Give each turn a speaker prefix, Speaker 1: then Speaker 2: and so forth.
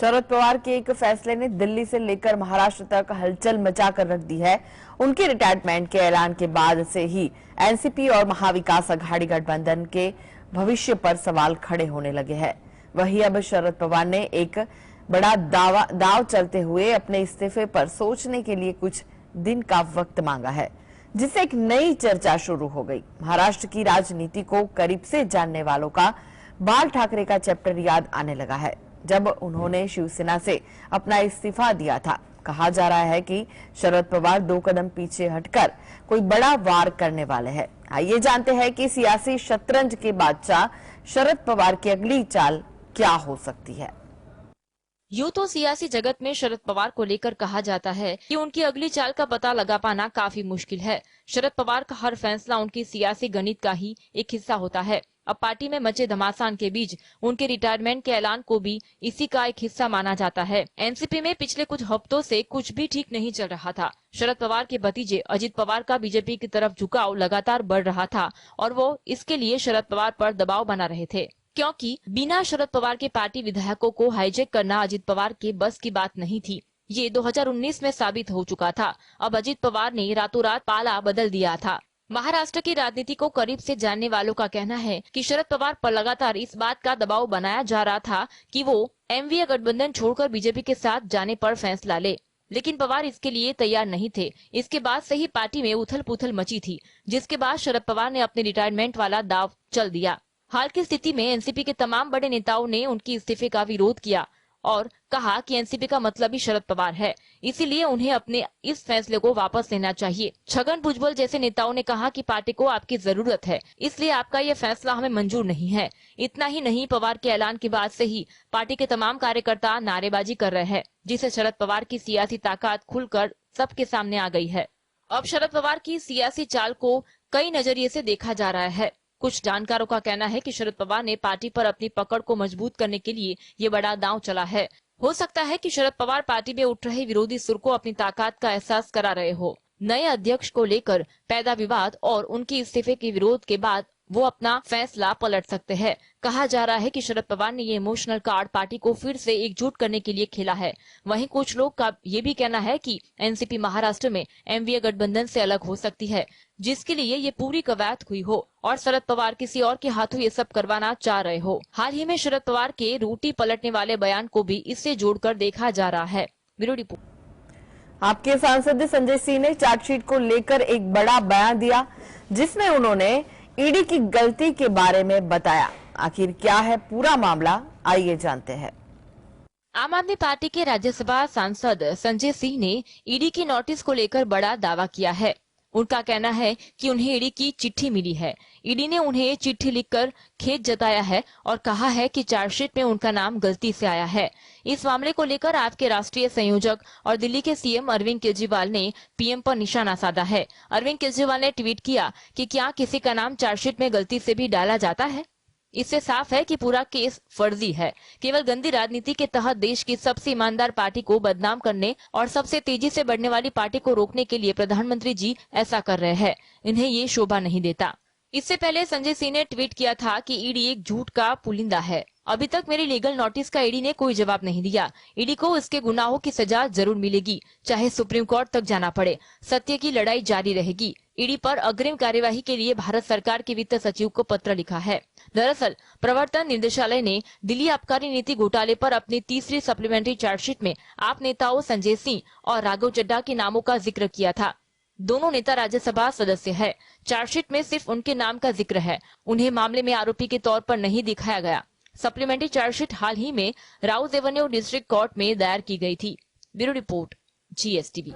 Speaker 1: शरद पवार के एक फैसले ने दिल्ली से लेकर महाराष्ट्र तक हलचल मचाकर रख दी है। उनके रिटायरमेंट के ऐलान के बाद से ही एनसीपी और महाविकास अघाड़ी गठबंधन के भविष्य पर सवाल खड़े होने लगे हैं। वहीं अब शरद पवार ने एक बड़ा दाव चलते हुए अपने इस्तीफे पर सोचने के लिए कुछ दिन का वक्त मांगा है, जिससे एक नई चर्चा शुरू हो गई। महाराष्ट्र की राजनीति को करीब से जानने वालों का बाल ठाकरे का चैप्टर याद आने लगा है, जब उन्होंने शिवसेना से अपना इस्तीफा दिया था। कहा जा रहा है कि शरद पवार 2 कदम पीछे हटकर कोई बड़ा वार करने वाले हैं। आइए जानते हैं कि सियासी शतरंज के बादशाह शरद पवार की अगली चाल क्या हो सकती है।
Speaker 2: यूं तो सियासी जगत में शरद पवार को लेकर कहा जाता है कि उनकी अगली चाल का पता लगा पाना काफी मुश्किल है। शरद पवार का हर फैसला उनकी सियासी गणित का ही एक हिस्सा होता है। अब पार्टी में मचे घमासान के बीच उनके रिटायरमेंट के ऐलान को भी इसी का एक हिस्सा माना जाता है। एनसीपी में पिछले कुछ हफ्तों से कुछ भी ठीक नहीं चल रहा था। शरद पवार के भतीजे अजित पवार का बीजेपी की तरफ झुकाव लगातार बढ़ रहा था और वो इसके लिए शरद पवार पर दबाव बना रहे थे, क्योंकि बिना शरद पवार के पार्टी विधायकों को हाईजैक करना अजित पवार के बस की बात नहीं थी। ये 2019 में साबित हो चुका था। अब अजित पवार ने रातों रात पाला बदल दिया था। महाराष्ट्र की राजनीति को करीब से जानने वालों का कहना है कि शरद पवार पर लगातार इस बात का दबाव बनाया जा रहा था कि वो एनडीए गठबंधन छोड़कर बीजेपी के साथ जाने पर फैसला ले, लेकिन पवार इसके लिए तैयार नहीं थे। इसके बाद से ही पार्टी में उथल पुथल मची थी, जिसके बाद शरद पवार ने अपने रिटायरमेंट वाला दाव चल दिया। हाल की स्थिति में एनसीपी के तमाम बड़े नेताओं ने उनकी इस्तीफे का विरोध किया और कहा कि एनसीपी का मतलब ही शरद पवार है, इसीलिए उन्हें अपने इस फैसले को वापस लेना चाहिए। छगन भुजबल जैसे नेताओं ने कहा कि पार्टी को आपकी जरूरत है, इसलिए आपका ये फैसला हमें मंजूर नहीं है। इतना ही नहीं, पवार के ऐलान के बाद से ही पार्टी के तमाम कार्यकर्ता नारेबाजी कर रहे हैं, जिससे शरद पवार की सियासी ताकत खुलकर सबके सामने आ गई है। अब शरद पवार की सियासी चाल को कई नजरिए से देखा जा रहा है। कुछ जानकारों का कहना है कि शरद पवार ने पार्टी पर अपनी पकड़ को मजबूत करने के लिए ये बड़ा दांव चला है। हो सकता है कि शरद पवार पार्टी में उठ रहे विरोधी सुर को अपनी ताकत का एहसास करा रहे हो। नए अध्यक्ष को लेकर पैदा विवाद और उनके इस्तीफे के विरोध के बाद वो अपना फैसला पलट सकते हैं। कहा जा रहा है कि शरद पवार ने ये इमोशनल कार्ड पार्टी को फिर से एकजुट करने के लिए खेला है। वहीं कुछ लोग का ये भी कहना है कि एनसीपी महाराष्ट्र में एनडीए गठबंधन से अलग हो सकती है, जिसके लिए ये पूरी कवायद हुई हो और शरद पवार किसी और के हाथों ये सब करवाना चाह रहे हो। हाल ही में शरद पवार के रोटी पलटने वाले बयान को भी इससे जोड़कर देखा जा रहा है। Bureau report.
Speaker 1: आपके सांसद संजय सिंह ने चार्जशीट को लेकर एक बड़ा बयान दिया, जिसमें उन्होंने ईडी की गलती के बारे में बताया। आखिर क्या है पूरा मामला, आइए जानते हैं।
Speaker 2: आम आदमी पार्टी के राज्यसभा सांसद संजय सिंह ने ईडी की नोटिस को लेकर बड़ा दावा किया है। उनका कहना है कि उन्हें ईडी की चिट्ठी मिली है। ईडी ने उन्हें चिट्ठी लिखकर खेद जताया है और कहा है कि चार्जशीट में उनका नाम गलती से आया है। इस मामले को लेकर आपके राष्ट्रीय संयोजक और दिल्ली के सीएम अरविंद केजरीवाल ने पीएम पर निशाना साधा है। अरविंद केजरीवाल ने ट्वीट किया कि क्या किसी का नाम चार्जशीट में गलती से भी डाला जाता है। इससे साफ है कि पूरा केस फर्जी है। केवल गंदी राजनीति के तहत देश की सबसे ईमानदार पार्टी को बदनाम करने और सबसे तेजी से बढ़ने वाली पार्टी को रोकने के लिए प्रधानमंत्री जी ऐसा कर रहे हैं। इन्हें ये शोभा नहीं देता। इससे पहले संजय सिंह ने ट्वीट किया था कि ईडी एक झूठ का पुलिंदा है। अभी तक मेरी लीगल नोटिस का ईडी ने कोई जवाब नहीं दिया। ईडी को इसके गुनाहों की सजा जरूर मिलेगी, चाहे सुप्रीम कोर्ट तक जाना पड़े। सत्य की लड़ाई जारी रहेगी। ईडी पर अग्रिम कार्यवाही के लिए भारत सरकार के वित्त सचिव को पत्र लिखा है। दरअसल प्रवर्तन निदेशालय ने दिल्ली आबकारी नीति घोटाले पर अपनी तीसरी सप्लीमेंट्री चार्जशीट में आप नेताओं संजय सिंह और राघव चड्ढा के नामों का जिक्र किया था। दोनों नेता राज्यसभा सदस्य है। चार्जशीट में सिर्फ उनके नाम का जिक्र है, उन्हें मामले में आरोपी के तौर पर नहीं दिखाया गया। सप्लीमेंट्री चार्जशीट हाल ही में राउज एवेन्यू डिस्ट्रिक्ट कोर्ट में दायर की गई थी। Bureau report, GSTV।